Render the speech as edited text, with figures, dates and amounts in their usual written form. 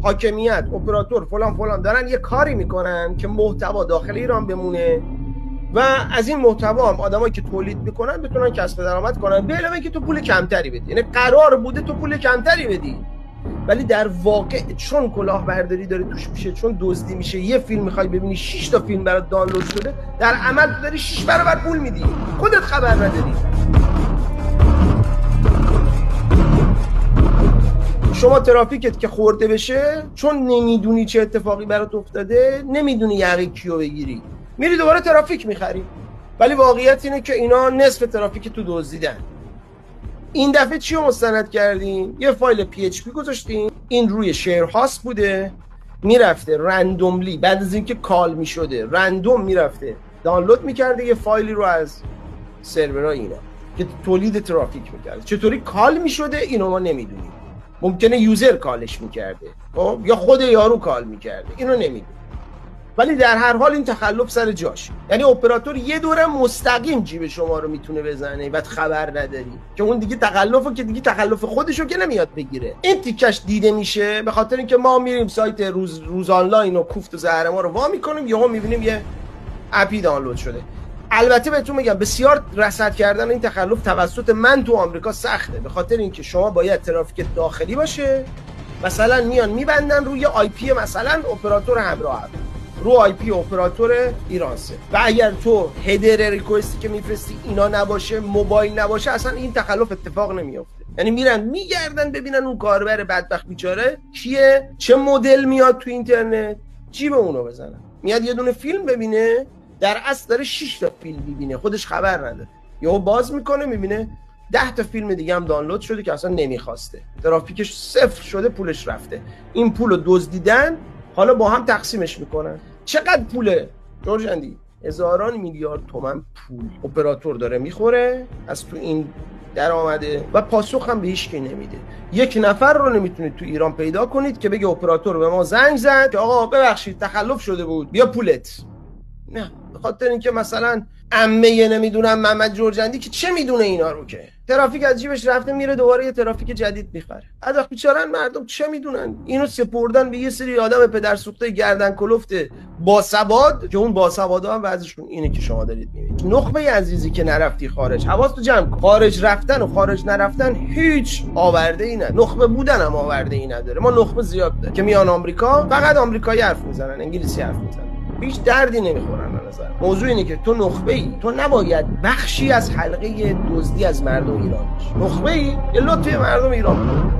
حاکمیت، اپراتور، فلان فلان دارن یه کاری میکنن که محتوا داخل ایران بمونه و از این محتوا هم آدمایی که تولید میکنن بتونن کسب درآمد کنن، به علاوه اینکه تو پول کمتری بدی. یعنی قرار بوده تو پول کمتری بدی، ولی در واقع چون کلاهبرداری داره توش میشه، چون دزدی میشه، یه فیلم میخوای ببینی 6 تا فیلم برات دانلود شده، در عمل تو داری 6 برابر پول میدی، خودت خبر نداری. شما ترافیکت که خورده بشه، چون نمیدونی چه اتفاقی برات افتاده، نمیدونی یقه کیو بگیری، میری دوباره ترافیک میخری. ولی واقعیت اینه که اینا نصف ترافیک تو دزدیدن. این دفعه چی رو مستند کردیم؟ یه فایل PHP گذاشتیم، این روی شیر هاست بوده، میرفته رندوملی بعد از اینکه کال میشده رندوم میرفته دانلود میکرده یه فایلی رو از سرورهای اینا که تولید ترافیک میکرده. چطوری کال میشده اینو ما نمیدونیم، ممکنه یوزر کالش میکرده یا خود یارو کال میکرده، اینو نمیدونیم. ولی در هر حال این تخلف سر جاش. یعنی اپراتور یه دوره مستقیم جیب شما رو میتونه بزنه بعد خبر نداری، که اون دیگه تخلفه، که دیگه تخلف خودشو که نمیاد بگیره. این تیکش دیده میشه به خاطر اینکه ما میریم سایت روز آنلاین و کوفت و زهر ما رو وا میکنیم، یهو میبینیم یه اپی دانلود شده. البته بهتون میگم بسیار رصد کردن این تخلف توسط من تو آمریکا سخته، به خاطر اینکه شما باید ترافیک داخلی باشه. مثلا میان میبندن روی آی پی مثلا اپراتور همراه رو آی پی اپراتور ایرانسه، و اگر تو هدر ریکوستی که میفرستی اینا نباشه، موبایل نباشه، اصلا این تخلف اتفاق نمیافته. یعنی میرن میگردن ببینن اون کاربر بدبخت بیچاره کیه، چه مدل میاد تو اینترنت، جیب اونو بزنن. میاد یه دونه فیلم ببینه، در اصل داره 6 تا فیلم میبینه، خودش خبر نداره. یهو باز میکنه میبینه 10 تا فیلم دیگه هم دانلود شده که اصلا نمیخواسته، ترافیکش صفر شده، پولش رفته. این پولو دزدیدن، حالا با هم تقسیمش میکنن. چقدر پوله جورجندی؟ هزاران میلیارد تومان پول اپراتور داره میخوره از تو این درآمده و پاسخ هم به هیچ کی نمیده. یک نفر رو نمیتونید تو ایران پیدا کنید که بگه اپراتور به ما زنگ زد که آقا ببخشید تخلف شده بود بیا پولت. نه، به خاطر اینکه مثلا عمه نمیدونم محمد جورجندی که چه میدونه اینا رو، که ترافیک از جیبش رفته میره دوباره یه ترافیک جدید میخره. اداخ بیچارن مردم چه میدونن، اینو سپردن به یه سری آدم پدر سوخته گردن کلفته باسواد، که اون باسوادا هم وضعشون اینه که شما دارید میبینید. نخبه عزیزی که نرفتی خارج، حواس تو جمع کن. خارج رفتن و خارج نرفتن هیچ آورده ای نه، نخبه بودن هم آورده ای نداره. ما نخبه زیاد داریم که میان آمریکا فقط آمریکایی حرف میزنن، انگلیسی حرف میزنن، هیچ دردی نمیخورن. به نظر موضوع اینه که تو نخبه ای، تو نباید بخشی از حلقه دزدی از مردم ایران باشی. نخبه ای، یه لطفی مردم ایران بود.